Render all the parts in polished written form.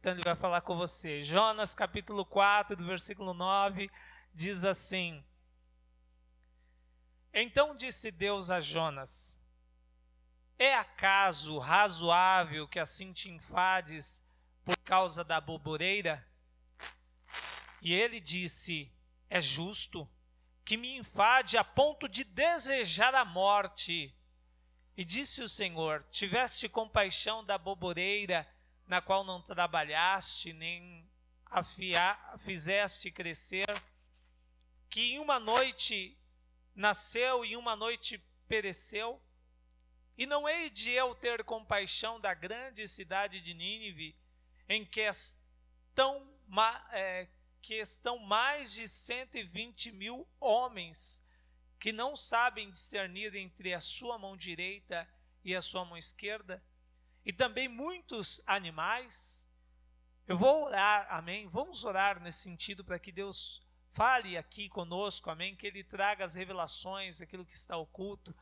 Então ele vai falar com você. Jonas capítulo 4, do versículo 9, diz assim: Então disse Deus a Jonas: É acaso razoável que assim te enfades por causa da boboreira? E ele disse: É justo que me enfade a ponto de desejar a morte. E disse o Senhor: Tiveste compaixão da boboreira, na qual não trabalhaste, nem a fizeste crescer, que em uma noite nasceu e em uma noite pereceu? E não hei de eu ter compaixão da grande cidade de Nínive, em que estão mais de 120.000 homens, que não sabem discernir entre a sua mão direita e a sua mão esquerda, e também muitos animais? Eu vou orar, amém? Vamos orar nesse sentido para que Deus fale aqui conosco, amém? Que Ele traga as revelações, aquilo que está oculto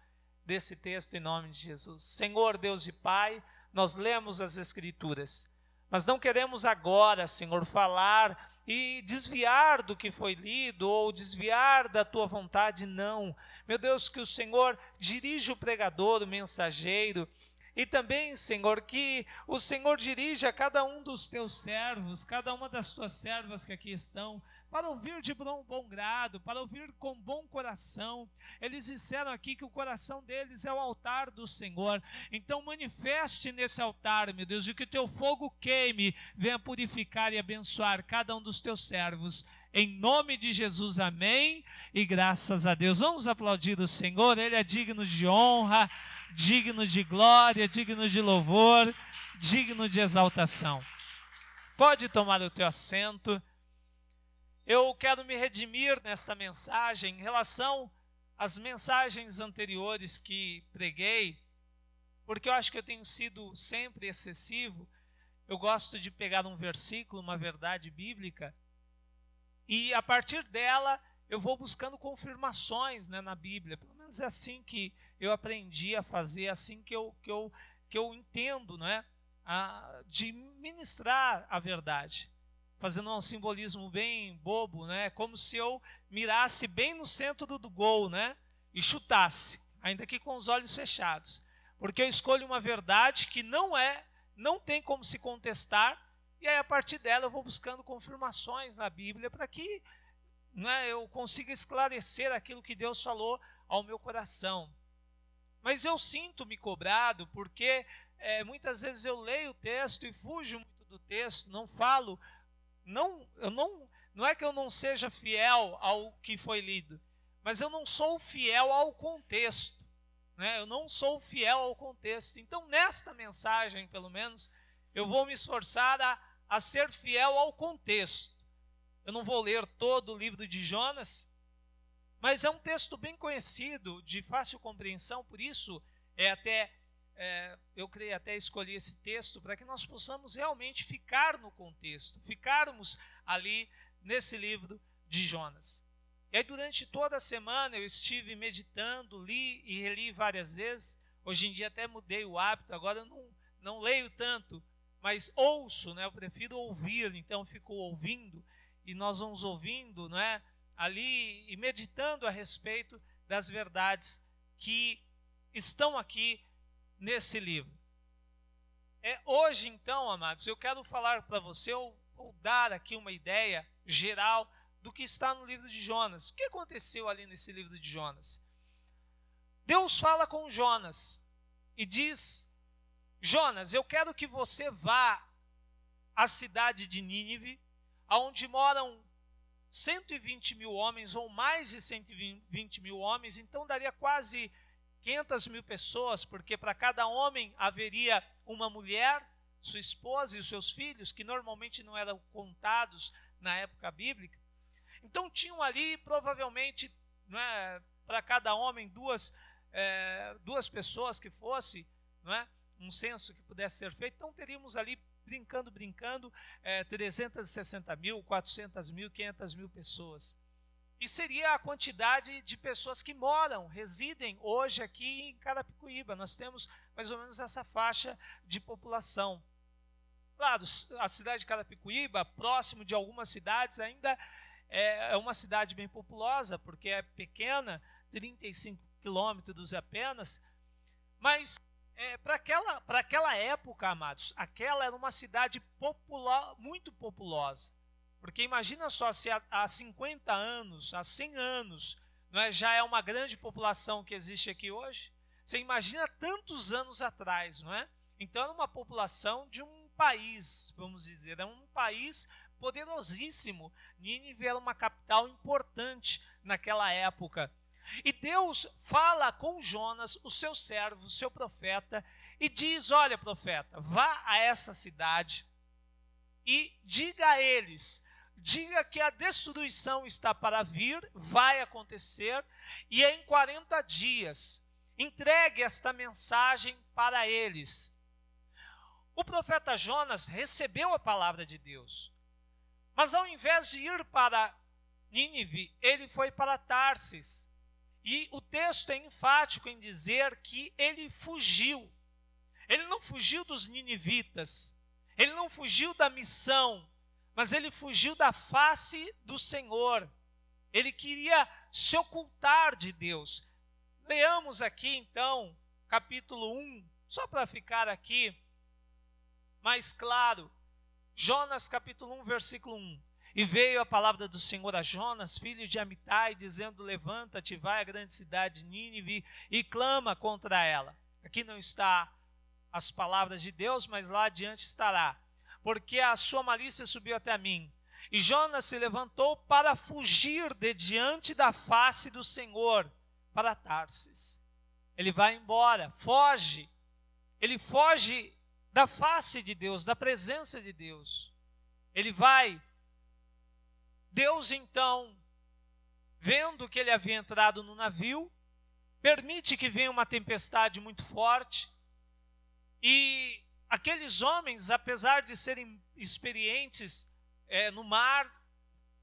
desse texto em nome de Jesus. Senhor, Deus e Pai, nós lemos as Escrituras, mas não queremos agora, Senhor, falar e desviar do que foi lido ou desviar da Tua vontade, não. Meu Deus, que o Senhor dirija o pregador, o mensageiro, e também, Senhor, que o Senhor dirija cada um dos Teus servos, cada uma das Tuas servas que aqui estão, para ouvir de bom grado, para ouvir com bom coração. Eles disseram aqui que o coração deles é o altar do Senhor. Então manifeste nesse altar, meu Deus, e que o Teu fogo queime, venha purificar e abençoar cada um dos Teus servos. Em nome de Jesus, amém, e graças a Deus. Vamos aplaudir o Senhor, Ele é digno de honra, digno de glória, digno de louvor, digno de exaltação. Pode tomar o teu assento. Eu quero me redimir nesta mensagem em relação às mensagens anteriores que preguei, porque eu acho que eu tenho sido sempre excessivo. Eu gosto de pegar um versículo, uma verdade bíblica, e a partir dela eu vou buscando confirmações, né, na Bíblia. Pelo menos é assim que eu aprendi a fazer, assim que eu entendo, né, de ministrar a verdade. Fazendo um simbolismo bem bobo, né, como se eu mirasse bem no centro do gol, né, e chutasse, ainda que com os olhos fechados. Porque eu escolho uma verdade que não tem como se contestar, e aí a partir dela eu vou buscando confirmações na Bíblia para que, né, eu consiga esclarecer aquilo que Deus falou ao meu coração. Mas eu sinto-me cobrado porque muitas vezes eu leio o texto e fujo muito do texto, não falo, não é que eu não seja fiel ao que foi lido, mas eu não sou fiel ao contexto, né? Eu não sou fiel ao contexto. Então nesta mensagem, pelo menos, eu vou me esforçar a ser fiel ao contexto. Eu não vou ler todo o livro de Jonas, mas é um texto bem conhecido, de fácil compreensão, por isso eu creio até escolher esse texto para que nós possamos realmente ficar no contexto, ficarmos ali nesse livro de Jonas. E aí durante toda a semana eu estive meditando, li e reli várias vezes. Hoje em dia até mudei o hábito, agora eu não leio tanto, mas ouço, né? Eu prefiro ouvir, então fico ouvindo, e nós vamos ouvindo, né, ali e meditando a respeito das verdades que estão aqui nesse livro. Hoje então, amados, eu quero falar para você, ou dar aqui uma ideia geral do que está no livro de Jonas. O que aconteceu ali nesse livro de Jonas? Deus fala com Jonas e diz: Jonas, eu quero que você vá à cidade de Nínive, onde moram 120.000 homens, ou mais de 120.000 homens, então daria quase 500.000 pessoas, porque para cada homem haveria uma mulher, sua esposa e os seus filhos, que normalmente não eram contados na época bíblica. Então tinham ali provavelmente, né, para cada homem duas pessoas que fosse, né, um censo que pudesse ser feito. Então teríamos ali, brincando, 360.000, 400.000, 500.000 pessoas. E seria a quantidade de pessoas que residem hoje aqui em Carapicuíba. Nós temos mais ou menos essa faixa de população. Claro, a cidade de Carapicuíba, próximo de algumas cidades, ainda é uma cidade bem populosa, porque é pequena, 35 quilômetros apenas, mas para aquela época, amados, aquela era uma cidade popular, muito populosa. Porque imagina só, se há 50 anos, há 100 anos, não é, já é uma grande população que existe aqui hoje. Você imagina tantos anos atrás, não é? Então era uma população de um país, vamos dizer, é um país poderosíssimo. Nínive era uma capital importante naquela época. E Deus fala com Jonas, o seu servo, o seu profeta, e diz: olha, profeta, vá a essa cidade e diga a eles, diga que a destruição está para vir, vai acontecer, e é em 40 dias. Entregue esta mensagem para eles. O profeta Jonas recebeu a palavra de Deus, mas ao invés de ir para Nínive, ele foi para Tarsis. E o texto é enfático em dizer que ele fugiu. Ele não fugiu dos ninivitas, ele não fugiu da missão, mas ele fugiu da face do Senhor. Ele queria se ocultar de Deus. Leamos aqui então, capítulo 1, só para ficar aqui mais claro. Jonas capítulo 1, versículo 1. E veio a palavra do Senhor a Jonas, filho de Amitai, dizendo: levanta-te, vai à grande cidade de Nínive e clama contra ela. Aqui não está as palavras de Deus, mas lá adiante estará. Porque a sua malícia subiu até mim. E Jonas se levantou para fugir de diante da face do Senhor, para Tarsis. Ele vai embora, foge. Ele foge da face de Deus, da presença de Deus. Ele vai. Deus então, vendo que ele havia entrado no navio, permite que venha uma tempestade muito forte. E aqueles homens, apesar de serem experientes no mar,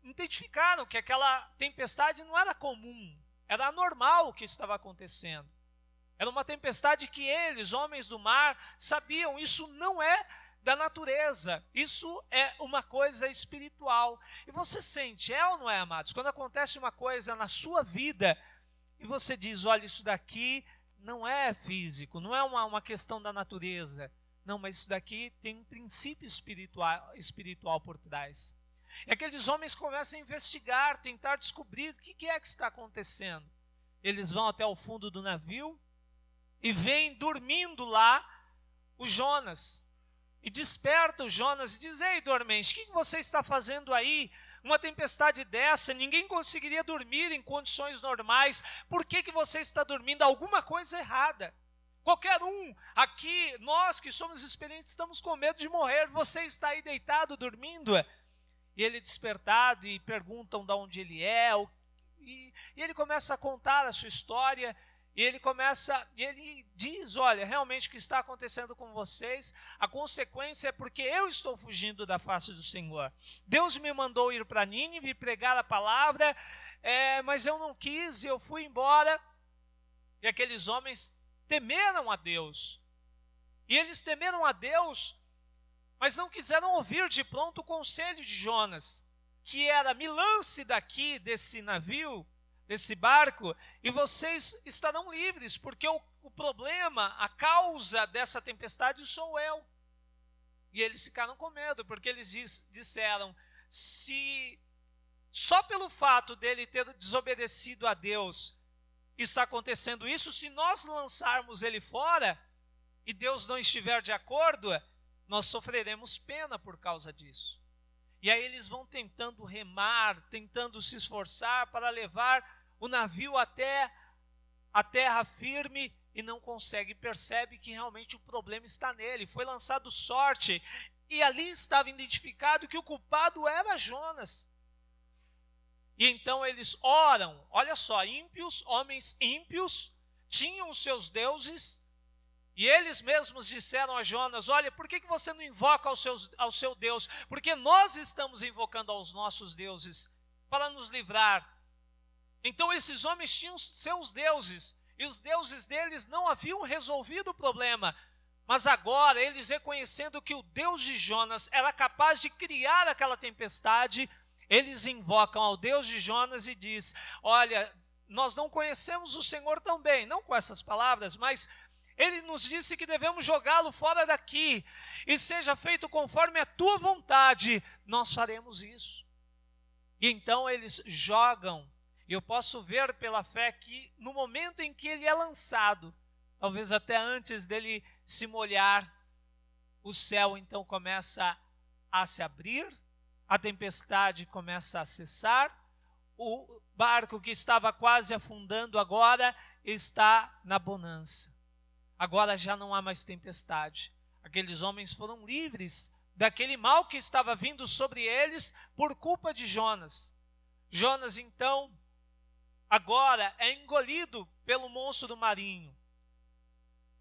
identificaram que aquela tempestade não era comum, era anormal o que estava acontecendo. Era uma tempestade que eles, homens do mar, sabiam, isso não é da natureza, isso é uma coisa espiritual. E você sente, é ou não é, amados? Quando acontece uma coisa na sua vida e você diz: olha, isso daqui não é físico, não é uma questão da natureza, não, mas isso daqui tem um princípio espiritual por trás. E aqueles homens começam a investigar, tentar descobrir o que é que está acontecendo. Eles vão até o fundo do navio e veem dormindo lá o Jonas. E desperta o Jonas e diz: ei, dormente, o que você está fazendo aí? Uma tempestade dessa, ninguém conseguiria dormir em condições normais. Por que você está dormindo? Alguma coisa errada. Qualquer um aqui, nós que somos experientes, estamos com medo de morrer. Você está aí deitado, dormindo? E ele despertado, e perguntam de onde ele é. E ele começa a contar a sua história. E ele diz: olha, realmente o que está acontecendo com vocês, a consequência é porque eu estou fugindo da face do Senhor. Deus me mandou ir para Nínive pregar a palavra, mas eu não quis, eu fui embora. E aqueles homens temeram a Deus. E eles temeram a Deus, mas não quiseram ouvir de pronto o conselho de Jonas, que era: me lance daqui desse navio, desse barco, e vocês estarão livres, porque o problema, a causa dessa tempestade sou eu. E eles ficaram com medo, porque eles disseram: se só pelo fato dele ter desobedecido a Deus está acontecendo isso, se nós lançarmos ele fora e Deus não estiver de acordo, nós sofreremos pena por causa disso. E aí eles vão tentando remar, tentando se esforçar para levar o navio até a terra firme, e não consegue, percebe que realmente o problema está nele. Foi lançado sorte, e ali estava identificado que o culpado era Jonas. E então eles oram, olha só, ímpios, homens ímpios, tinham os seus deuses, e eles mesmos disseram a Jonas: olha, por que você não invoca ao seu Deus? Porque nós estamos invocando aos nossos deuses para nos livrar. Então esses homens tinham seus deuses, e os deuses deles não haviam resolvido o problema, Mas agora, eles reconhecendo que o Deus de Jonas era capaz de criar aquela tempestade, eles invocam ao Deus de Jonas e diz: olha, nós não conhecemos o Senhor tão bem, não com essas palavras, mas ele nos disse que devemos jogá-lo fora daqui, e seja feito conforme a tua vontade, nós faremos isso. E então eles jogam, e eu posso ver pela fé que no momento em que ele é lançado, talvez até antes dele se molhar, o céu então começa a se abrir, a tempestade começa a cessar, o barco que estava quase afundando agora está na bonança. Agora já não há mais tempestade. Aqueles homens foram livres daquele mal que estava vindo sobre eles por culpa de Jonas. Jonas então agora é engolido pelo monstro marinho.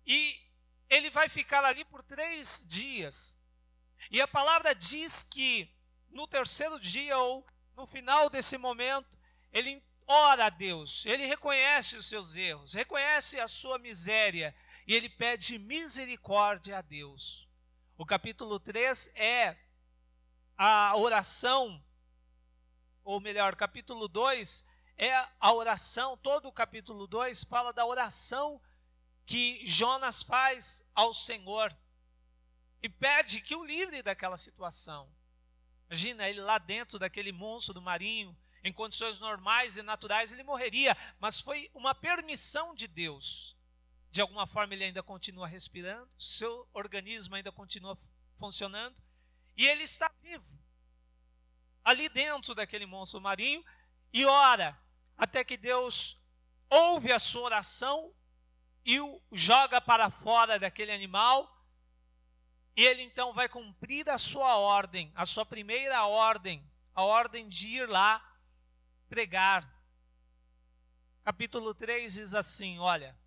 E ele vai ficar ali por 3 dias. E a palavra diz que no terceiro dia, ou no final desse momento, ele ora a Deus, ele reconhece os seus erros, reconhece a sua miséria, e ele pede misericórdia a Deus. O capítulo 3 é a oração, ou melhor, o capítulo 2 é a oração, todo o capítulo 2 fala da oração que Jonas faz ao Senhor e pede que o livre daquela situação. Imagina ele lá dentro daquele monstro marinho, em condições normais e naturais ele morreria, mas foi uma permissão de Deus. De alguma forma ele ainda continua respirando, seu organismo ainda continua funcionando, e ele está vivo, ali dentro daquele monstro marinho, e ora, até que Deus ouve a sua oração, e o joga para fora daquele animal, e ele então vai cumprir a sua ordem, a sua primeira ordem, a ordem de ir lá pregar. Capítulo 3 diz assim, olha: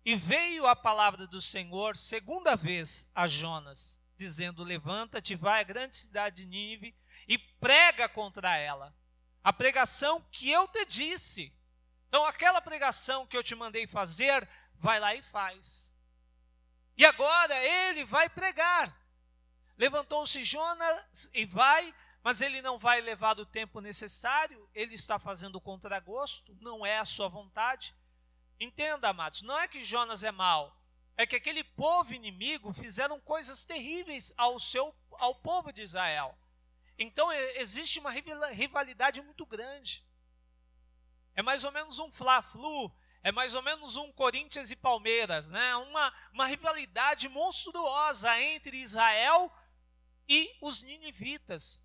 e veio a palavra do Senhor segunda vez a Jonas, dizendo: levanta-te, vai à grande cidade de Nínive e prega contra ela a pregação que eu te disse. Então aquela pregação que eu te mandei fazer, vai lá e faz. E agora ele vai pregar. Levantou-se Jonas e vai, mas ele não vai levar o tempo necessário, ele está fazendo o contragosto, não é a sua vontade. Entenda, amados, não é que Jonas é mau, é que aquele povo inimigo fizeram coisas terríveis ao povo de Israel. Então existe uma rivalidade muito grande. É mais ou menos um Fla-Flu, é mais ou menos um Corinthians e Palmeiras, né? Uma rivalidade monstruosa entre Israel e os ninivitas.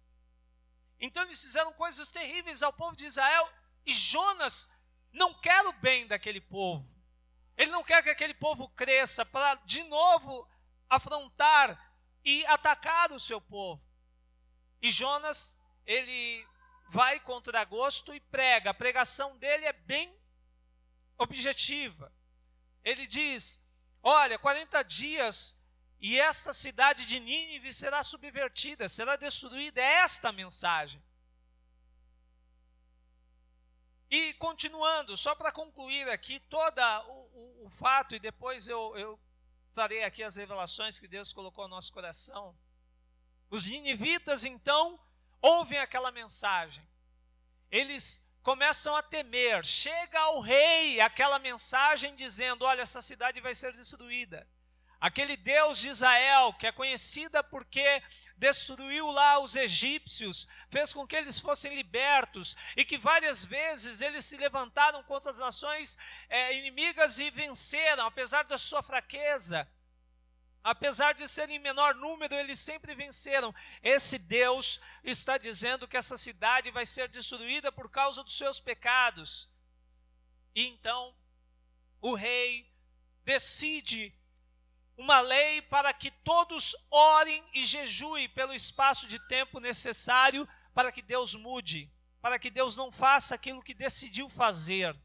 Então eles fizeram coisas terríveis ao povo de Israel, e Jonas não quer o bem daquele povo. Ele não quer que aquele povo cresça para de novo afrontar e atacar o seu povo. E Jonas, ele vai contra gosto e prega. A pregação dele é bem objetiva. Ele diz: olha, 40 dias e esta cidade de Nínive será subvertida, será destruída. É esta a mensagem. E continuando, só para concluir aqui todo o fato, e depois eu trarei aqui as revelações que Deus colocou no nosso coração. Os ninivitas então ouvem aquela mensagem. Eles começam a temer. Chega ao rei aquela mensagem dizendo: olha, essa cidade vai ser destruída. Aquele Deus de Israel, que é conhecida porque destruiu lá os egípcios, fez com que eles fossem libertos, e que várias vezes eles se levantaram contra as nações inimigas e venceram, apesar da sua fraqueza. Apesar de serem em menor número, eles sempre venceram. Esse Deus está dizendo que essa cidade vai ser destruída por causa dos seus pecados. E então, o rei decide uma lei para que todos orem e jejuem pelo espaço de tempo necessário para que Deus mude, para que Deus não faça aquilo que decidiu fazer.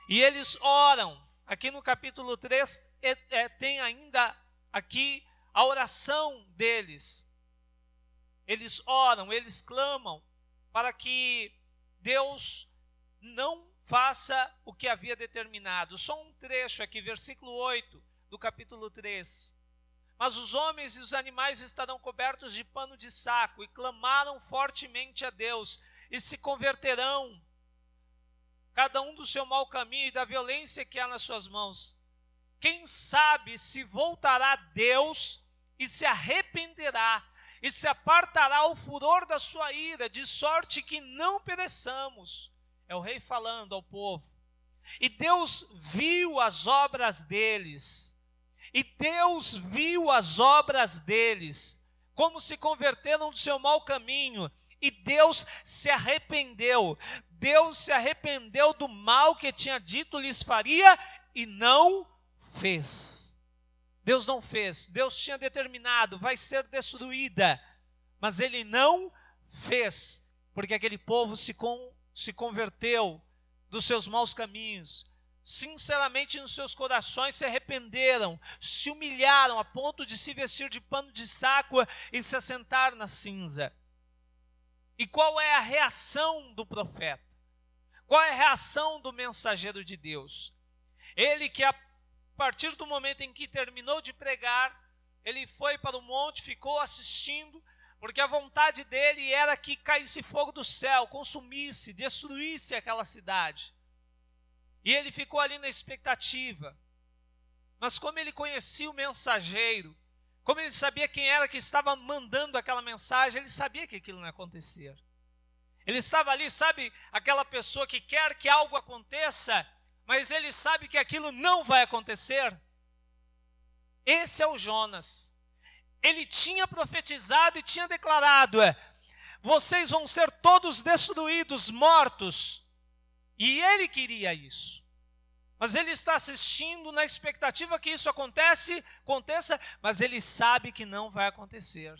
E eles oram. Aqui no capítulo 3 tem ainda aqui a oração deles. Eles oram, eles clamam para que Deus não faça o que havia determinado. Só um trecho aqui, versículo 8. do capítulo 3. Mas os homens e os animais estarão cobertos de pano de saco, e clamaram fortemente a Deus, e se converterão, cada um do seu mau caminho e da violência que há nas suas mãos. Quem sabe se voltará a Deus e se arrependerá, e se apartará o furor da sua ira, de sorte que não pereçamos. É o rei falando ao povo. E Deus viu as obras deles. E Deus viu as obras deles, como se converteram do seu mau caminho, e Deus se arrependeu. Deus se arrependeu do mal que tinha dito lhes faria e não fez. Deus não fez. Deus tinha determinado, vai ser destruída, mas ele não fez, porque aquele povo se converteu dos seus maus caminhos. Sinceramente nos seus corações se arrependeram, se humilharam a ponto de se vestir de pano de saco e se assentar na cinza. E qual é a reação do profeta? Qual é a reação do mensageiro de Deus? Ele que a partir do momento em que terminou de pregar, ele foi para o monte, ficou assistindo, porque a vontade dele era que caísse fogo do céu, consumisse, destruísse aquela cidade. E ele ficou ali na expectativa. Mas como ele conhecia o mensageiro, como ele sabia quem era que estava mandando aquela mensagem, ele sabia que aquilo não ia acontecer. Ele estava ali, sabe, aquela pessoa que quer que algo aconteça, mas ele sabe que aquilo não vai acontecer. Esse é o Jonas. Ele tinha profetizado e tinha declarado: vocês vão ser todos destruídos, mortos. E ele queria isso. Mas ele está assistindo na expectativa que isso aconteça, mas ele sabe que não vai acontecer.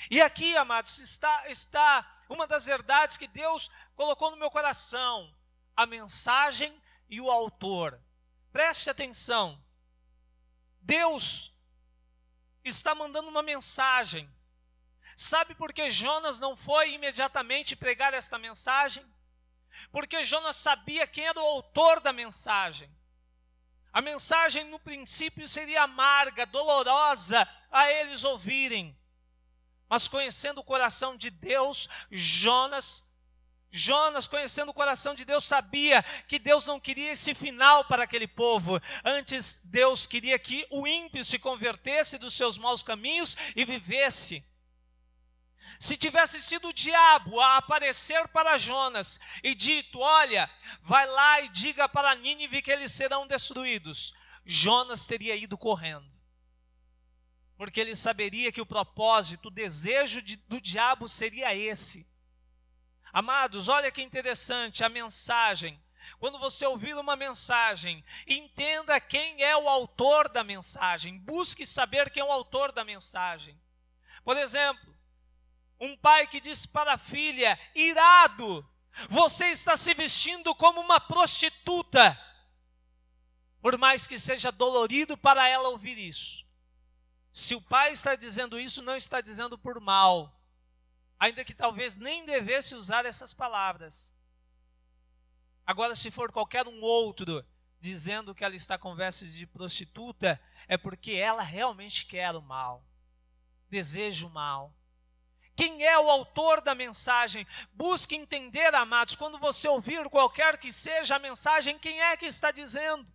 E aqui, amados, está uma das verdades que Deus colocou no meu coração: a mensagem e o autor. Preste atenção. Deus está mandando uma mensagem. Sabe por que Jonas não foi imediatamente pregar esta mensagem? Porque Jonas sabia quem era o autor da mensagem. A mensagem no princípio seria amarga, dolorosa a eles ouvirem. Mas conhecendo o coração de Deus, Jonas, conhecendo o coração de Deus, sabia que Deus não queria esse final para aquele povo. Antes, Deus queria que o ímpio se convertesse dos seus maus caminhos e vivesse. Se tivesse sido o diabo a aparecer para Jonas e dito: olha, vai lá e diga para Nínive que eles serão destruídos, Jonas teria ido correndo. Porque ele saberia que o propósito, o desejo do diabo seria esse. Amados, olha que interessante a mensagem. Quando você ouvir uma mensagem, entenda quem é o autor da mensagem. Busque saber quem é o autor da mensagem. Por exemplo, um pai que diz para a filha: irado, você está se vestindo como uma prostituta. Por mais que seja dolorido para ela ouvir isso. Se o pai está dizendo isso, não está dizendo por mal. Ainda que talvez nem devesse usar essas palavras. Agora, se for qualquer um outro dizendo que ela está com vestes de prostituta, é porque ela realmente quer o mal. Deseja o mal. Quem é o autor da mensagem? Busque entender, amados, quando você ouvir qualquer que seja a mensagem, quem é que está dizendo?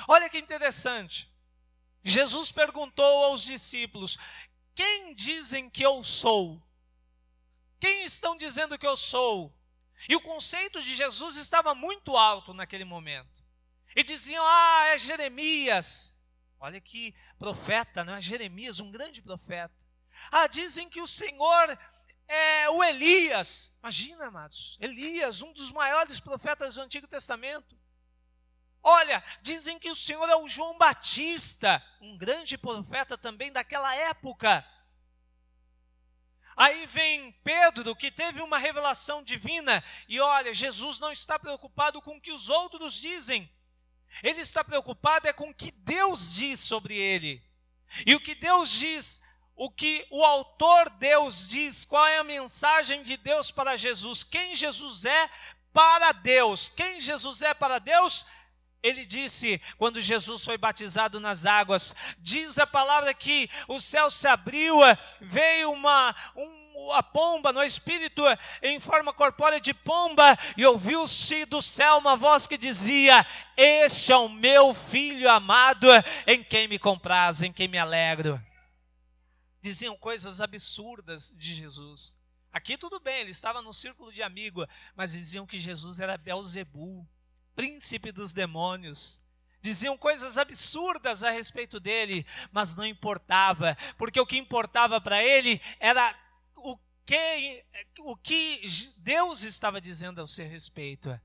Olha que interessante. Jesus perguntou aos discípulos: quem dizem que eu sou? Quem estão dizendo que eu sou? E o conceito de Jesus estava muito alto naquele momento. E diziam: é Jeremias. Olha que profeta, não é? Jeremias, um grande profeta. Dizem que o Senhor é o Elias. Imagina, amados, Elias, um dos maiores profetas do Antigo Testamento. Olha, dizem que o Senhor é o João Batista, um grande profeta também daquela época. Aí vem Pedro, que teve uma revelação divina, e olha, Jesus não está preocupado com o que os outros dizem. Ele está preocupado com o que Deus diz sobre ele. E o que Deus diz, o que o autor Deus diz, qual é a mensagem de Deus para Jesus? Quem Jesus é para Deus? Quem Jesus é para Deus? Ele disse, quando Jesus foi batizado nas águas, diz a palavra que o céu se abriu, veio a pomba no espírito em forma corpórea de pomba, e ouviu-se do céu uma voz que dizia: este é o meu filho amado, em quem me compraz, em quem me alegro. Diziam coisas absurdas de Jesus. Aqui tudo bem, ele estava no círculo de amigos, mas diziam que Jesus era Beelzebul, príncipe dos demônios. Diziam coisas absurdas a respeito dele, mas não importava, porque o que importava para ele era o que Deus estava dizendo ao seu respeito.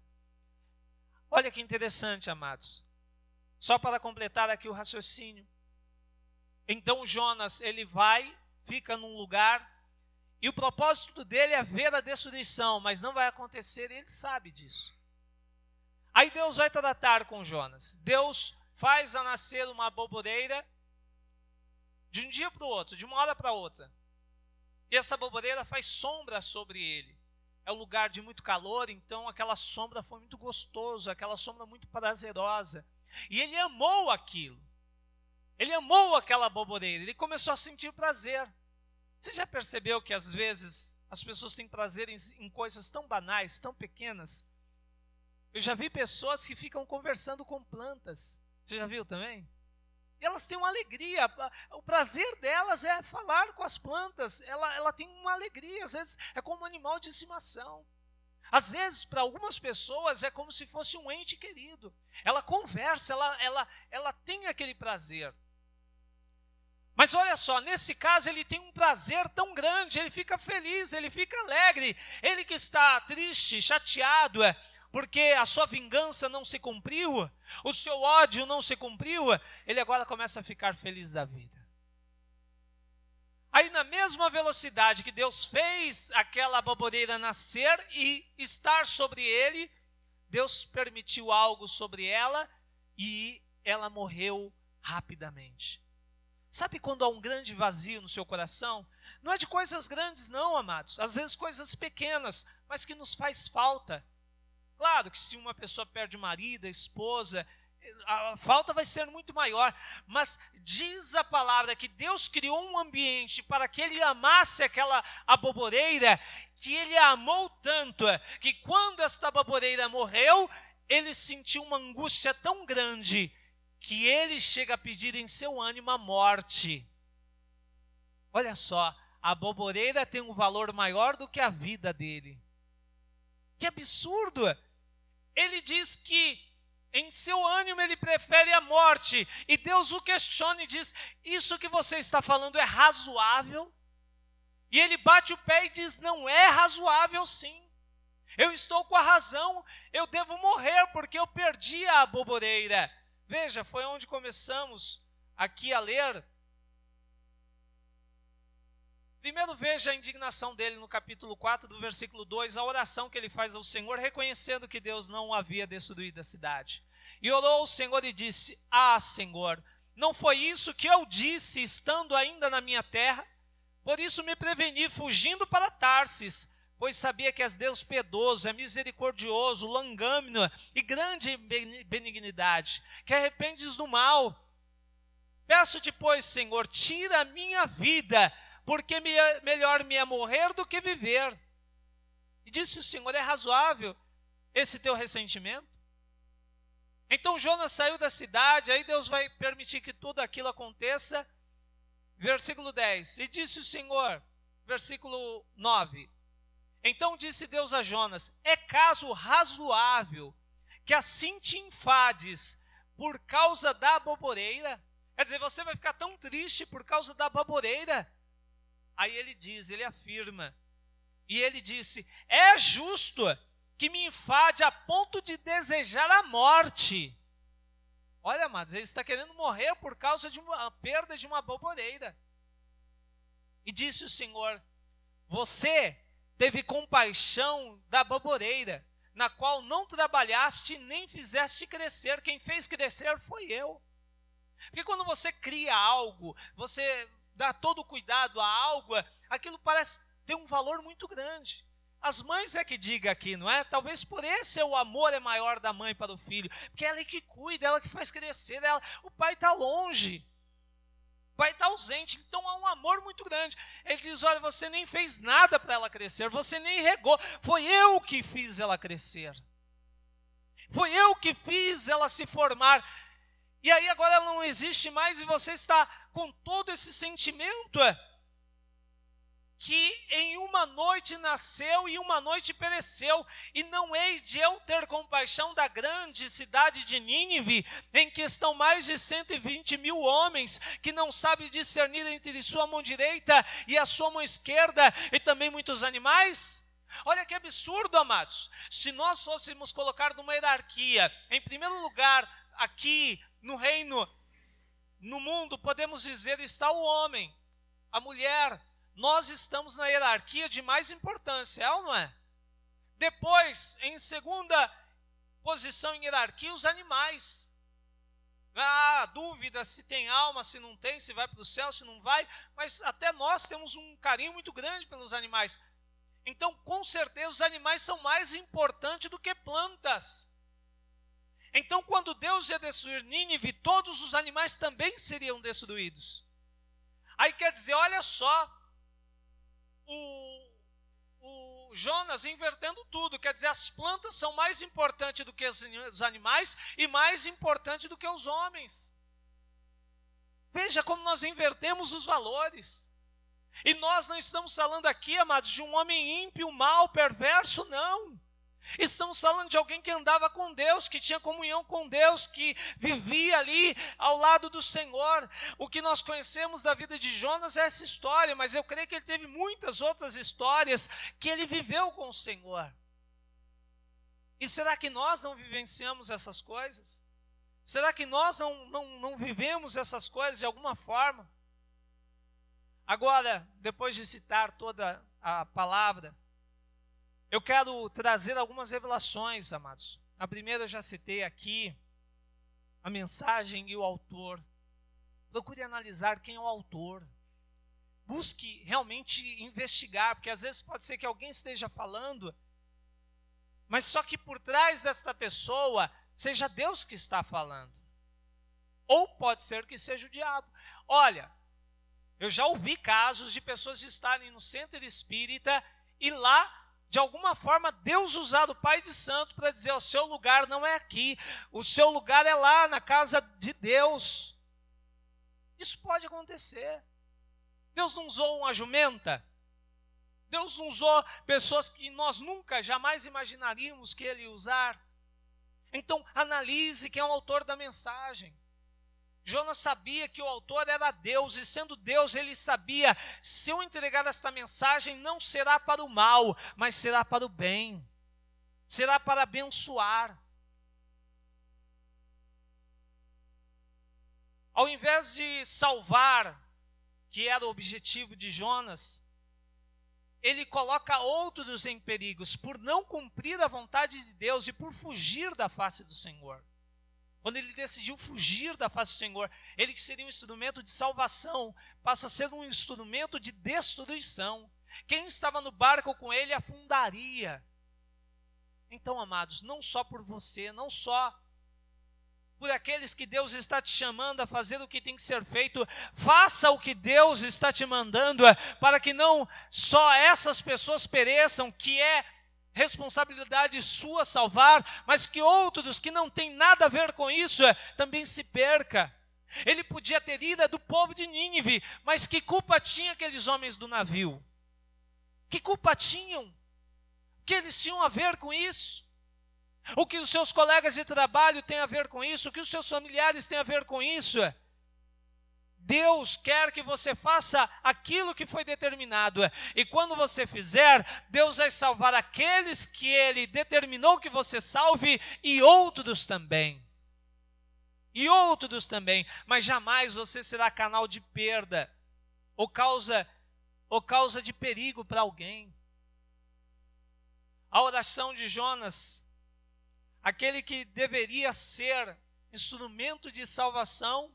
Olha que interessante, amados. Só para completar aqui o raciocínio. Então Jonas, ele vai, fica num lugar, e o propósito dele é ver a destruição, mas não vai acontecer, e ele sabe disso. Aí Deus vai tratar com Jonas. Deus faz a nascer uma aboboreira de um dia para o outro, de uma hora para outra. E essa aboboreira faz sombra sobre ele. É um lugar de muito calor, então aquela sombra foi muito gostosa, aquela sombra muito prazerosa. E ele amou aquilo. Ele amou aquela aboboreira, ele começou a sentir prazer. Você já percebeu que às vezes as pessoas têm prazer em coisas tão banais, tão pequenas? Eu já vi pessoas que ficam conversando com plantas. Você já viu também? E elas têm uma alegria. O prazer delas é falar com as plantas. Ela tem uma alegria. Às vezes é como um animal de estimação. Às vezes, para algumas pessoas, é como se fosse um ente querido. Ela conversa, ela tem aquele prazer. Mas olha só, nesse caso ele tem um prazer tão grande, ele fica feliz, ele fica alegre. Ele que está triste, chateado, porque a sua vingança não se cumpriu, o seu ódio não se cumpriu, ele agora começa a ficar feliz da vida. Aí na mesma velocidade que Deus fez aquela aboboreira nascer e estar sobre ele, Deus permitiu algo sobre ela e ela morreu rapidamente. Sabe quando há um grande vazio no seu coração? Não é de coisas grandes não, amados. Às vezes coisas pequenas, mas que nos faz falta. Claro que se uma pessoa perde o marido, a esposa, a falta vai ser muito maior. Mas diz a palavra que Deus criou um ambiente para que ele amasse aquela aboboreira, que ele a amou tanto, que quando esta aboboreira morreu, ele sentiu uma angústia tão grande, que ele chega a pedir em seu ânimo a morte. Olha só, a aboboreira tem um valor maior do que a vida dele. Que absurdo! Ele diz que em seu ânimo ele prefere a morte. E Deus o questiona e diz: isso que você está falando é razoável? E ele bate o pé e diz: não é razoável sim. Eu estou com a razão, eu devo morrer porque eu perdi a aboboreira. Veja, foi onde começamos aqui a ler. Primeiro veja a indignação dele no capítulo 4, do versículo 2, a oração que ele faz ao Senhor, reconhecendo que Deus não havia destruído a cidade. E orou ao Senhor e disse: ah, Senhor, não foi isso que eu disse estando ainda na minha terra? Por isso me preveni, fugindo para Tarsis, pois sabia que és Deus piedoso, é misericordioso, longânimo e grande em benignidade, que arrependes do mal. Peço-te, pois, Senhor, tira a minha vida, porque melhor me é morrer do que viver. E disse o Senhor: é razoável esse teu ressentimento? Então Jonas saiu da cidade, aí Deus vai permitir que tudo aquilo aconteça. Versículo 10, e disse o Senhor, versículo 9, então disse Deus a Jonas: é caso razoável que assim te enfades por causa da aboboreira? Quer dizer, você vai ficar tão triste por causa da aboboreira? Aí ele diz, ele afirma, e ele disse: é justo que me enfade a ponto de desejar a morte. Olha, amados, ele está querendo morrer por causa de uma perda de uma aboboreira. E disse o Senhor: você teve compaixão da aboboreira, na qual não trabalhaste nem fizeste crescer. Quem fez crescer foi eu. Porque quando você cria algo, você dá todo o cuidado a algo, aquilo parece ter um valor muito grande. as mães é que diga aqui, não é? Talvez por esse o amor é maior da mãe para o filho, porque ela é que cuida, ela que faz crescer, o pai está longe, o pai está ausente, então há um amor muito grande. Ele diz, olha, você nem fez nada para ela crescer, você nem regou, foi eu que fiz ela crescer, foi eu que fiz ela se formar, e aí agora ela não existe mais e você está com todo esse sentimento, que em uma noite nasceu e uma noite pereceu, e não hei de eu ter compaixão da grande cidade de Nínive, em que estão mais de 120.000 homens, que não sabem discernir entre sua mão direita e a sua mão esquerda, e também muitos animais? Olha que absurdo, amados. Se nós fôssemos colocar numa hierarquia, em primeiro lugar, aqui no reino, no mundo, podemos dizer, está o homem, a mulher. Nós estamos na hierarquia de mais importância, é ou não é? Depois, em segunda posição em hierarquia, os animais. Ah, dúvida se tem alma, se não tem, se vai para o céu, se não vai, mas até nós temos um carinho muito grande pelos animais. Então, com certeza, os animais são mais importantes do que plantas. Então, quando Deus ia destruir Nínive, todos os animais também seriam destruídos. Aí quer dizer, olha só, o Jonas invertendo tudo, quer dizer, as plantas são mais importantes do que os animais e mais importantes do que os homens. Veja como nós invertemos os valores. E nós não estamos falando aqui, amados, de um homem ímpio, mau, perverso, não. Estamos falando de alguém que andava com Deus, que tinha comunhão com Deus, que vivia ali ao lado do Senhor. O que nós conhecemos da vida de Jonas é essa história, mas eu creio que ele teve muitas outras histórias que ele viveu com o Senhor. E será que nós não vivenciamos essas coisas? Será que nós não vivemos essas coisas de alguma forma? Agora, depois de citar toda a palavra, eu quero trazer algumas revelações, amados. A primeira eu já citei aqui, a mensagem e o autor. Procure analisar quem é o autor. Busque realmente investigar, porque às vezes pode ser que alguém esteja falando, mas só que por trás desta pessoa seja Deus que está falando. Ou pode ser que seja o diabo. Olha, eu já ouvi casos de pessoas estarem no centro espírita e lá, de alguma forma, Deus usar o pai de santo para dizer, o seu lugar não é aqui, o seu lugar é lá na casa de Deus. Isso pode acontecer. Deus não usou uma jumenta? Deus não usou pessoas que nós nunca, jamais imaginaríamos que Ele ia usar? Então, analise quem é o autor da mensagem. Jonas sabia que o autor era Deus, e sendo Deus, ele sabia, se eu entregar esta mensagem, não será para o mal, mas será para o bem, será para abençoar. Ao invés de salvar, que era o objetivo de Jonas, ele coloca outros em perigos, por não cumprir a vontade de Deus e por fugir da face do Senhor. Quando ele decidiu fugir da face do Senhor, ele que seria um instrumento de salvação, passa a ser um instrumento de destruição. Quem estava no barco com ele afundaria. Então, amados, não só por você, não só por aqueles que Deus está te chamando a fazer o que tem que ser feito, faça o que Deus está te mandando, para que não só essas pessoas pereçam, que é responsabilidade sua salvar, mas que outros que não têm nada a ver com isso também se perca. Ele podia ter ira do povo de Nínive, mas que culpa tinha aqueles homens do navio? Que culpa tinham? O que eles tinham a ver com isso? O que os seus colegas de trabalho têm a ver com isso? O que os seus familiares têm a ver com isso? Deus quer que você faça aquilo que foi determinado. E quando você fizer, Deus vai salvar aqueles que Ele determinou que você salve e outros também. E outros também. Mas jamais você será canal de perda ou causa de perigo para alguém. A oração de Jonas, aquele que deveria ser instrumento de salvação,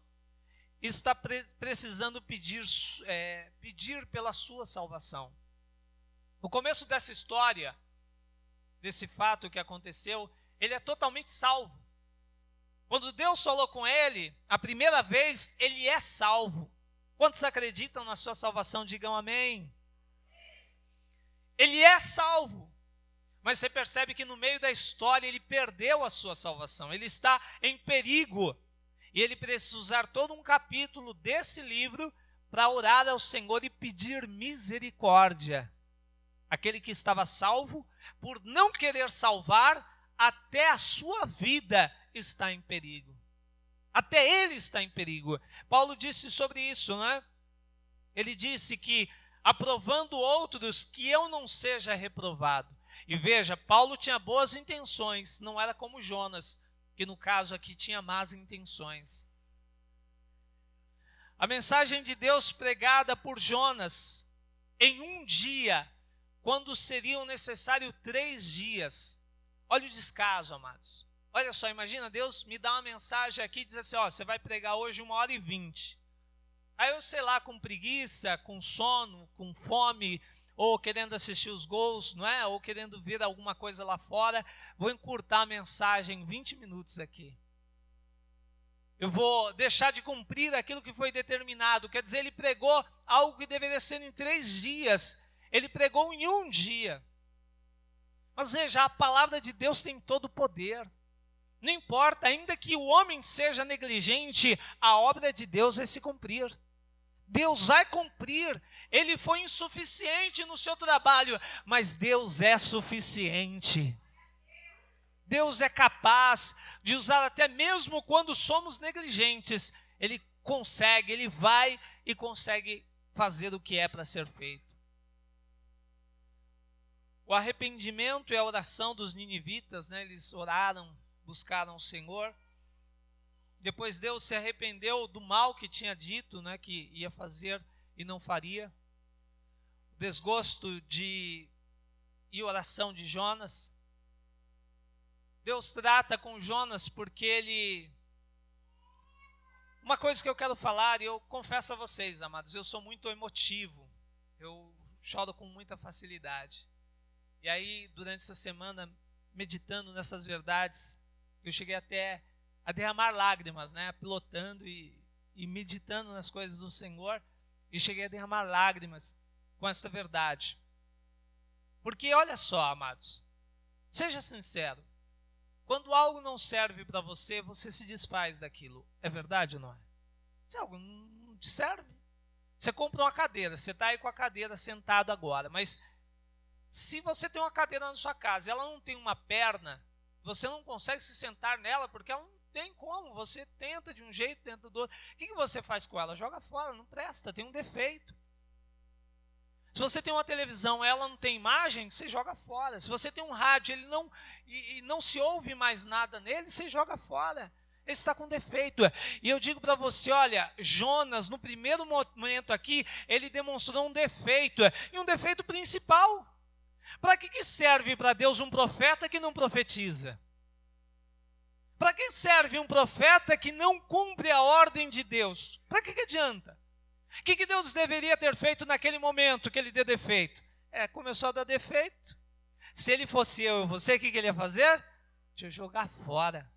está precisando pedir pela sua salvação. No começo dessa história, desse fato que aconteceu, ele é totalmente salvo. Quando Deus falou com ele, a primeira vez, ele é salvo. Quantos acreditam na sua salvação, digam amém. Ele é salvo. Mas você percebe que no meio da história ele perdeu a sua salvação. Ele está em perigo. E ele precisa usar todo um capítulo desse livro para orar ao Senhor e pedir misericórdia. Aquele que estava salvo, por não querer salvar, até a sua vida está em perigo. Até ele está em perigo. Paulo disse sobre isso, não é? Ele disse que, aprovando outros, que eu não seja reprovado. E veja, Paulo tinha boas intenções, não era como Jonas, que no caso aqui tinha más intenções. A mensagem de Deus pregada por Jonas, em um dia, quando seriam necessários 3 dias. Olha o descaso, amados. Olha só, imagina, Deus me dá uma mensagem aqui e diz assim, ó, você vai pregar hoje 1h20. Aí eu, sei lá, com preguiça, com sono, com fome, ou querendo assistir os gols, não é? Ou querendo ver alguma coisa lá fora, vou encurtar a mensagem em 20 minutos aqui. Eu vou deixar de cumprir aquilo que foi determinado. Quer dizer, ele pregou algo que deveria ser em 3 dias. Ele pregou em 1 dia. Mas veja, a palavra de Deus tem todo o poder. Não importa, ainda que o homem seja negligente, a obra de Deus vai se cumprir. Deus vai cumprir. Ele foi insuficiente no seu trabalho, mas Deus é suficiente. Deus é capaz de usar até mesmo quando somos negligentes. Ele consegue, ele vai e consegue fazer o que é para ser feito. O arrependimento e a oração dos ninivitas, né? Eles oraram, buscaram o Senhor. Depois Deus se arrependeu do mal que tinha dito, né? Que ia fazer e não faria. O desgosto e oração de Jonas. Deus trata com Jonas porque ele... Uma coisa que eu quero falar, e eu confesso a vocês, amados, eu sou muito emotivo. Eu choro com muita facilidade. E aí, durante essa semana, meditando nessas verdades, eu cheguei até a derramar lágrimas, né? Pilotando e meditando nas coisas do Senhor. E cheguei a derramar lágrimas com essa verdade. Porque olha só, amados, seja sincero. Quando algo não serve para você, você se desfaz daquilo. É verdade ou não é? Se algo não te serve, você compra uma cadeira, você está aí com a cadeira sentado agora, mas se você tem uma cadeira na sua casa e ela não tem uma perna, você não consegue se sentar nela porque ela não tem como. Você tenta de um jeito, tenta do outro. O que você faz com ela? Joga fora, não presta, tem um defeito. Se você tem uma televisão, ela não tem imagem, você joga fora. Se você tem um rádio, ele não se ouve mais nada nele, você joga fora. Ele está com defeito. E eu digo para você, olha, Jonas, no primeiro momento aqui, ele demonstrou um defeito. E um defeito principal. Para que serve para Deus um profeta que não profetiza? Para que serve um profeta que não cumpre a ordem de Deus? Para que adianta? O que Deus deveria ter feito naquele momento que ele deu defeito? Começou a dar defeito. Se ele fosse eu e você, o que ele ia fazer? Deixa eu jogar fora.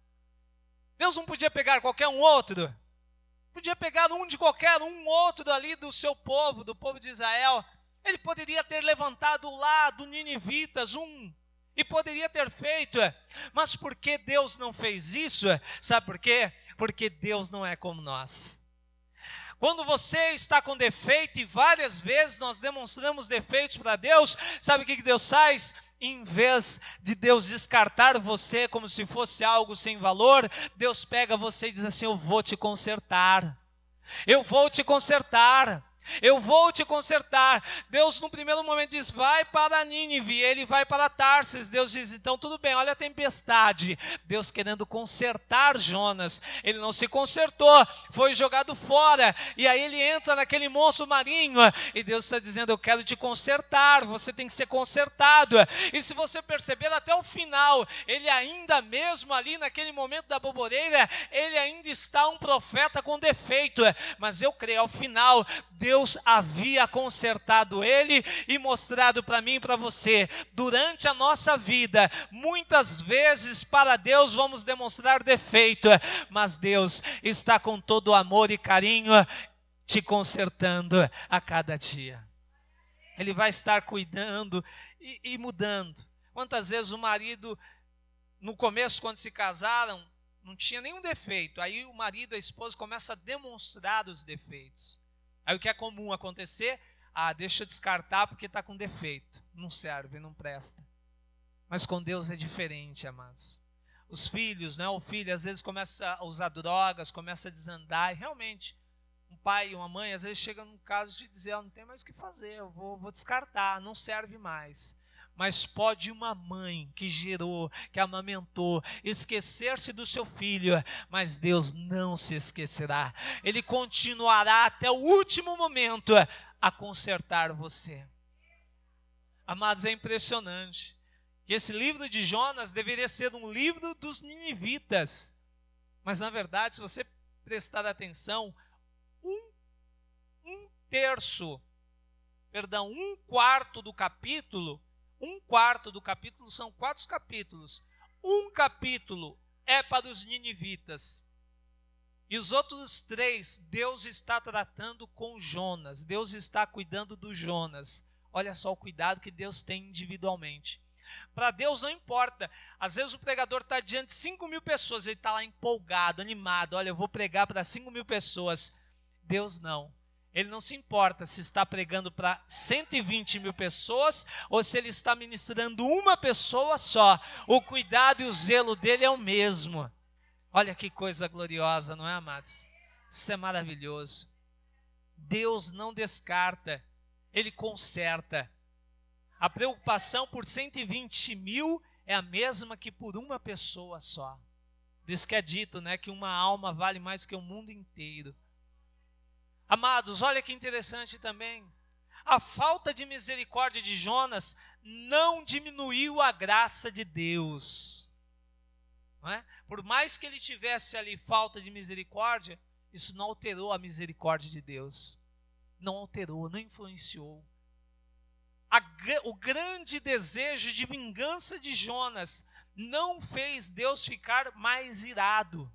Deus não podia pegar qualquer um outro? Podia pegar um de qualquer um outro ali do seu povo, do povo de Israel. Ele poderia ter levantado lá do Ninivitas e poderia ter feito. Mas por que Deus não fez isso? Sabe por quê? Porque Deus não é como nós. Quando você está com defeito, e várias vezes nós demonstramos defeitos para Deus, sabe o que Deus faz? Em vez de Deus descartar você como se fosse algo sem valor, Deus pega você e diz assim, eu vou te consertar. Eu vou te consertar. Eu vou te consertar. Deus no primeiro momento diz, vai para Nínive, ele vai para Tarsis. Deus diz, então tudo bem, olha a tempestade. Deus querendo consertar Jonas, ele não se consertou, foi jogado fora. E aí ele entra naquele monstro marinho, e Deus está dizendo, eu quero te consertar, você tem que ser consertado. E se você perceber até o final, ele ainda mesmo ali naquele momento da boboreira, ele ainda está um profeta com defeito. Mas eu creio, ao final, Deus Deus havia consertado ele e mostrado para mim e para você. Durante a nossa vida, muitas vezes para Deus vamos demonstrar defeito, mas Deus está com todo amor e carinho te consertando a cada dia. Ele vai estar cuidando e mudando. Quantas vezes o marido, no começo, quando se casaram, não tinha nenhum defeito. Aí o marido e a esposa começam a demonstrar os defeitos. Aí o que é comum acontecer? Deixa eu descartar porque está com defeito. Não serve, não presta. Mas com Deus é diferente, amados. Os filhos, o filho às vezes começa a usar drogas, começa a desandar. E realmente, um pai e uma mãe às vezes chegam no caso de dizer, não tem mais o que fazer, eu vou descartar, não serve mais. Mas pode uma mãe que gerou, que amamentou, esquecer-se do seu filho, mas Deus não se esquecerá. Ele continuará até o último momento a consertar você. Amados, é impressionante que esse livro de Jonas deveria ser um livro dos ninivitas. Mas na verdade, se você prestar atenção, um quarto do capítulo, são 4 capítulos. Um capítulo é para os ninivitas. E os outros 3, Deus está tratando com Jonas. Deus está cuidando do Jonas. Olha só o cuidado que Deus tem individualmente. Para Deus não importa. Às vezes o pregador está diante de 5.000 pessoas. Ele está lá empolgado, animado. Olha, eu vou pregar para 5.000 pessoas. Deus não. Ele não se importa se está pregando para 120.000 pessoas ou se ele está ministrando uma pessoa só. O cuidado e o zelo dele é o mesmo. Olha que coisa gloriosa, não é, amados? Isso é maravilhoso. Deus não descarta, Ele conserta. A preocupação por 120.000 é a mesma que por uma pessoa só. Diz que é dito, que uma alma vale mais que o mundo inteiro. Amados, olha que interessante também. A falta de misericórdia de Jonas não diminuiu a graça de Deus. Não é? Por mais que ele tivesse ali falta de misericórdia, isso não alterou a misericórdia de Deus. Não alterou, não influenciou. O grande desejo de vingança de Jonas não fez Deus ficar mais irado.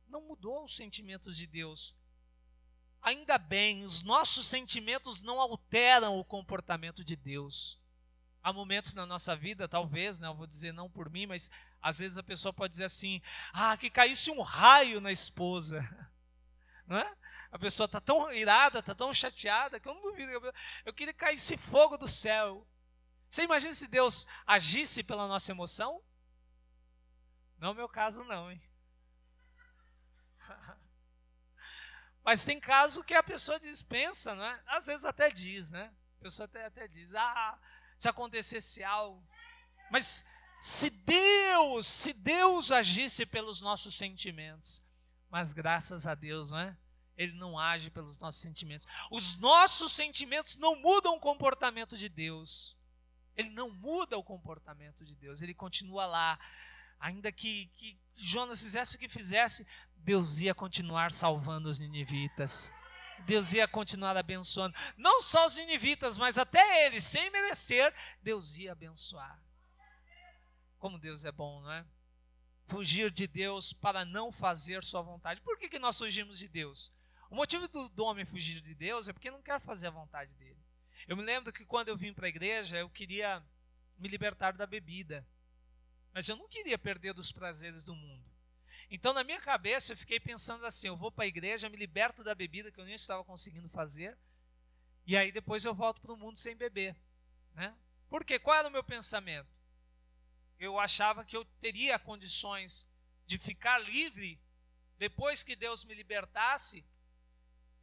Não mudou os sentimentos de Deus. Ainda bem, os nossos sentimentos não alteram o comportamento de Deus. Há momentos na nossa vida, talvez, eu vou dizer não por mim, mas às vezes a pessoa pode dizer assim, que caísse um raio na esposa. Não é? A pessoa está tão irada, está tão chateada, que eu não duvido. Eu queria que caísse fogo do céu. Você imagina se Deus agisse pela nossa emoção? Não é o meu caso não, hein? Mas tem caso que a pessoa dispensa, não é? Às vezes até diz, né? A pessoa até diz, se acontecesse algo. Mas se Deus agisse pelos nossos sentimentos, mas graças a Deus, não é? Ele não age pelos nossos sentimentos. Os nossos sentimentos não mudam o comportamento de Deus. Ele não muda o comportamento de Deus. Ele continua lá. Ainda que Jonas fizesse o que fizesse, Deus ia continuar salvando os ninivitas. Deus ia continuar abençoando. Não só os ninivitas, mas até eles, sem merecer, Deus ia abençoar. Como Deus é bom, não é? Fugir de Deus para não fazer sua vontade. Por que nós fugimos de Deus? O motivo do homem fugir de Deus é porque não quer fazer a vontade dele. Eu me lembro que quando eu vim para a igreja, eu queria me libertar da bebida. Mas eu não queria perder dos prazeres do mundo. Então, na minha cabeça, eu fiquei pensando assim, eu vou para a igreja, me liberto da bebida que eu nem estava conseguindo fazer, e aí depois eu volto para o mundo sem beber. Né? Por quê? Qual era o meu pensamento? Eu achava que eu teria condições de ficar livre, depois que Deus me libertasse,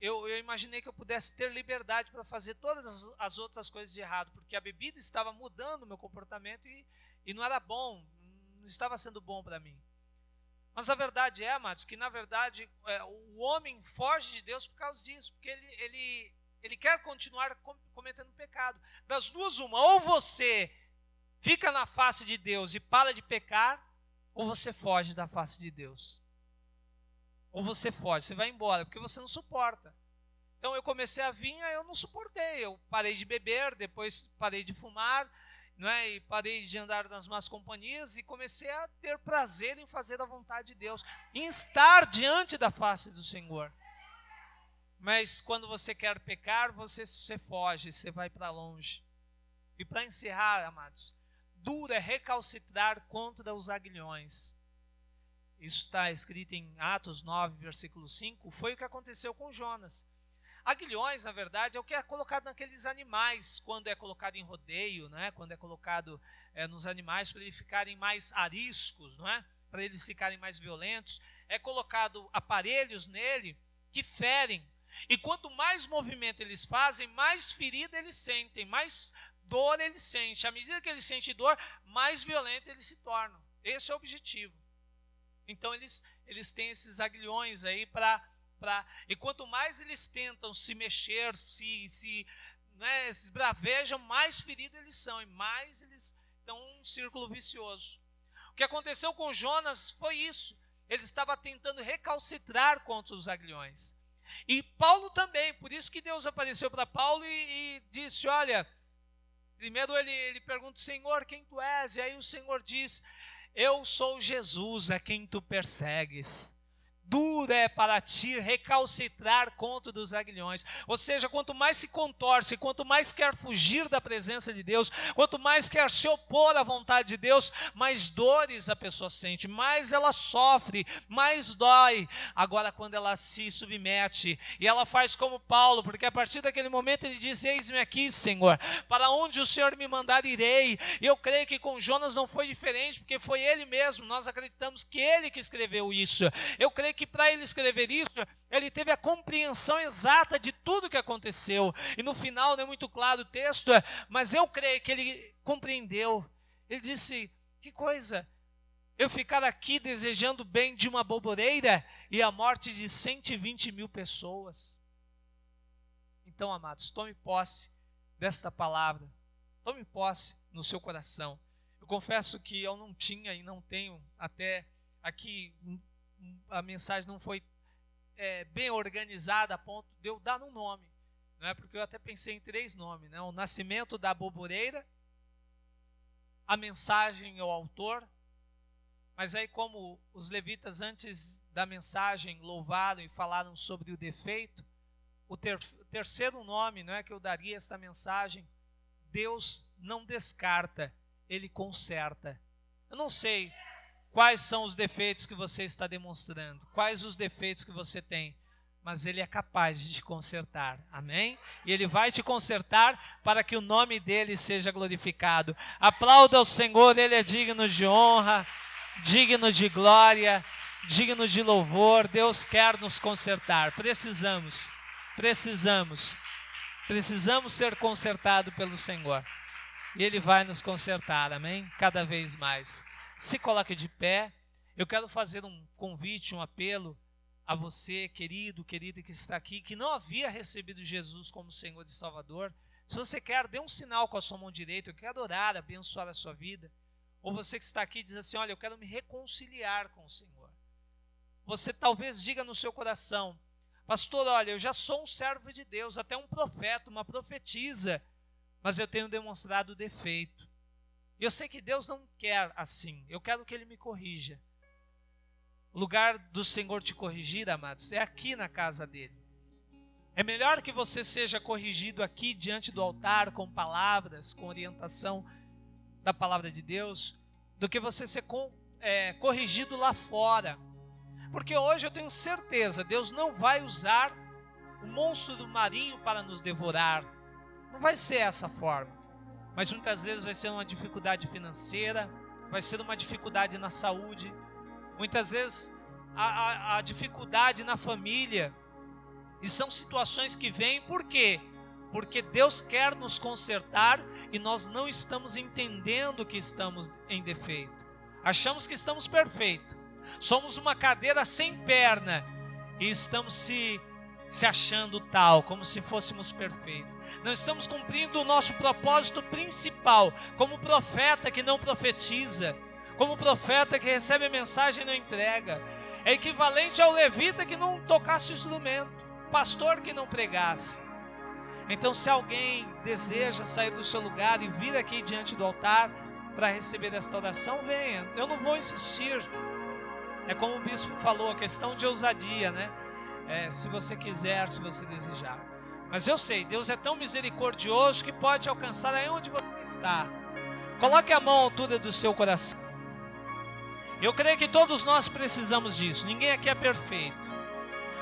eu imaginei que eu pudesse ter liberdade para fazer todas as outras coisas de errado, porque a bebida estava mudando o meu comportamento e não era bom, não estava sendo bom para mim. Mas a verdade é, amados, que na verdade o homem foge de Deus por causa disso, porque ele quer continuar cometendo pecado. Das duas uma, ou você fica na face de Deus e para de pecar, ou você foge da face de Deus. Ou você foge, você vai embora, porque você não suporta. Então eu comecei a vir, eu não suportei, eu parei de beber, depois parei de fumar, não é? E parei de andar nas más companhias e comecei a ter prazer em fazer a vontade de Deus, em estar diante da face do Senhor. Mas quando você quer pecar, você foge, você vai para longe. E para encerrar, amados, duro é recalcitrar contra os aguilhões. Isso está escrito em Atos 9, versículo 5, foi o que aconteceu com Jonas. Aguilhões, na verdade, é o que é colocado naqueles animais, quando é colocado em rodeio, não é? Quando é colocado nos animais para eles ficarem mais ariscos, não é? Para eles ficarem mais violentos. É colocado aparelhos nele que ferem. E quanto mais movimento eles fazem, mais ferida eles sentem, mais dor eles sentem. À medida que eles sentem dor, mais violento eles se tornam. Esse é o objetivo. Então eles têm esses aguilhões aí e quanto mais eles tentam se mexer, se bravejam, mais feridos eles são, e mais eles estão um círculo vicioso. O que aconteceu com Jonas foi isso. Ele estava tentando recalcitrar contra os aguilhões. E Paulo também, por isso que Deus apareceu para Paulo e disse, olha, primeiro ele pergunta, Senhor, quem tu és? E aí o Senhor diz, eu sou Jesus a quem tu persegues. Duro é para ti recalcitrar contra os aguilhões. Ou seja, quanto mais se contorce, quanto mais quer fugir da presença de Deus, quanto mais quer se opor à vontade de Deus, mais dores a pessoa sente, mais ela sofre, mais dói. Agora, quando ela se submete, e ela faz como Paulo, porque a partir daquele momento ele diz, eis-me aqui, Senhor, para onde o Senhor me mandar irei. E eu creio que com Jonas não foi diferente, porque foi ele mesmo, nós acreditamos que ele que escreveu isso. Eu creio que para ele escrever isso, ele teve a compreensão exata de tudo que aconteceu. E no final não é muito claro o texto, mas eu creio que ele compreendeu. Ele disse, que coisa, eu ficar aqui desejando bem de uma boboreira e a morte de 120 mil pessoas. Então, amados, tome posse desta palavra. Tome posse no seu coração. Eu confesso que eu não tinha e não tenho até aqui... A mensagem não foi bem organizada a ponto de eu dar um nome, não é? Porque eu até pensei em 3 nomes, né? O nascimento da boboreira, a mensagem ao autor, mas aí como os levitas antes da mensagem louvaram e falaram sobre o defeito, o terceiro nome, não é, que eu daria a esta mensagem, Deus não descarta, Ele conserta. Eu não sei quais são os defeitos que você está demonstrando, quais os defeitos que você tem, mas Ele é capaz de te consertar, amém? E Ele vai te consertar para que o nome dEle seja glorificado. Aplauda o Senhor, Ele é digno de honra, digno de glória, digno de louvor. Deus quer nos consertar, precisamos ser consertados pelo Senhor, e Ele vai nos consertar, amém? Cada vez mais. Se coloque de pé. Eu quero fazer um convite, um apelo a você, querido, querida que está aqui, que não havia recebido Jesus como Senhor e Salvador. Se você quer, dê um sinal com a sua mão direita. Eu quero orar, abençoar a sua vida. Ou você que está aqui diz assim, olha, eu quero me reconciliar com o Senhor. Você talvez diga no seu coração, pastor, olha, eu já sou um servo de Deus, até um profeta, uma profetisa, mas eu tenho demonstrado defeito. E eu sei que Deus não quer assim. Eu quero que Ele me corrija. O lugar do Senhor te corrigir, amados, é aqui na casa dEle. É melhor que você seja corrigido aqui diante do altar, com palavras, com orientação da palavra de Deus, do que você ser corrigido lá fora. Porque hoje eu tenho certeza, Deus não vai usar o monstro do marinho para nos devorar. Não vai ser essa forma. Mas muitas vezes vai ser uma dificuldade financeira, vai ser uma dificuldade na saúde, muitas vezes a dificuldade na família. E são situações que vêm, por quê? Porque Deus quer nos consertar e nós não estamos entendendo que estamos em defeito. Achamos que estamos perfeitos. Somos uma cadeira sem perna e estamos se achando tal, como se fôssemos perfeitos. Não estamos cumprindo o nosso propósito principal, como profeta que não profetiza, como profeta que recebe a mensagem e não entrega. É equivalente ao levita que não tocasse o instrumento. pastor que não pregasse. Então, se alguém deseja sair do seu lugar e vir aqui diante do altar para receber esta oração, venha. Eu não vou insistir. É como o bispo falou, a questão de ousadia, né? Se você quiser, se você desejar. Mas eu sei, Deus é tão misericordioso que pode alcançar aí onde você está. Coloque a mão à altura do seu coração. Eu creio que todos nós precisamos disso. Ninguém aqui é perfeito.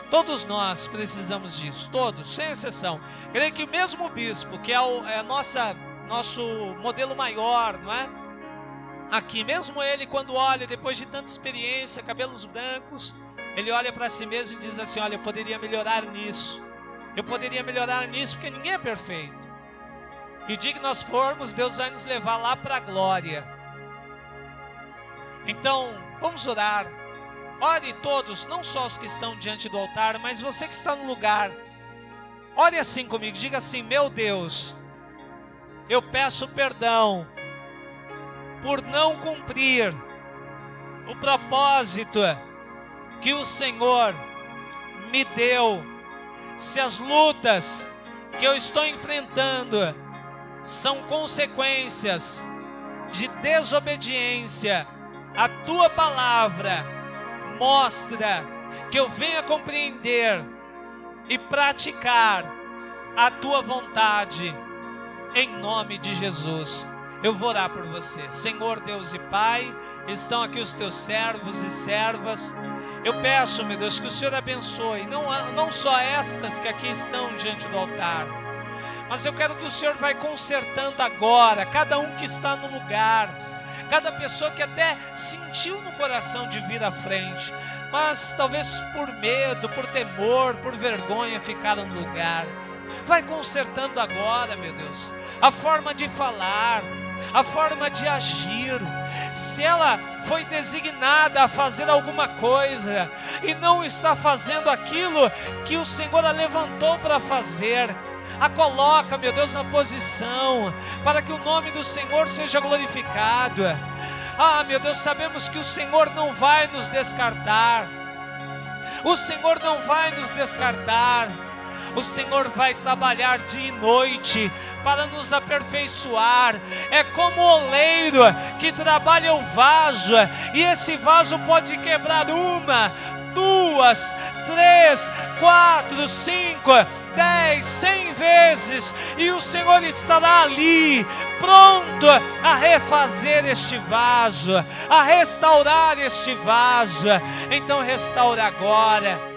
Todos nós precisamos disso, todos, sem exceção. Creio que mesmo o bispo, que é nosso modelo maior, não é? Aqui, mesmo ele, quando olha, depois de tanta experiência, cabelos brancos, ele olha para si mesmo e diz assim: olha, eu poderia melhorar nisso. Eu poderia melhorar nisso, porque ninguém é perfeito. E o dia que nós formos, Deus vai nos levar lá para a glória. Então, vamos orar. Ore todos, não só os que estão diante do altar, mas você que está no lugar. Ore assim comigo, diga assim: meu Deus, eu peço perdão por não cumprir o propósito que o Senhor me deu. Se as lutas que eu estou enfrentando são consequências de desobediência à tua palavra, mostra que eu venha compreender e praticar a tua vontade, em nome de Jesus. Eu vou orar por você. Senhor Deus e Pai, estão aqui os teus servos e servas. Eu peço, meu Deus, que o Senhor abençoe, não só estas que aqui estão diante do altar, mas eu quero que o Senhor vai consertando agora, cada um que está no lugar, cada pessoa que até sentiu no coração de vir à frente, mas talvez por medo, por temor, por vergonha ficaram no lugar. Vai consertando agora, meu Deus, a forma de falar, a forma de agir. Se ela foi designada a fazer alguma coisa e não está fazendo aquilo que o Senhor a levantou para fazer, a coloca, meu Deus, na posição, para que o nome do Senhor seja glorificado. Meu Deus, sabemos que o Senhor não vai nos descartar. O Senhor não vai nos descartar. O Senhor vai trabalhar dia e noite para nos aperfeiçoar. É como o oleiro que trabalha o vaso, e esse vaso pode quebrar 1, 2, 3, 4, 5, 10, 100 vezes, e o Senhor estará ali, pronto a refazer este vaso, a restaurar este vaso. Então restaura agora.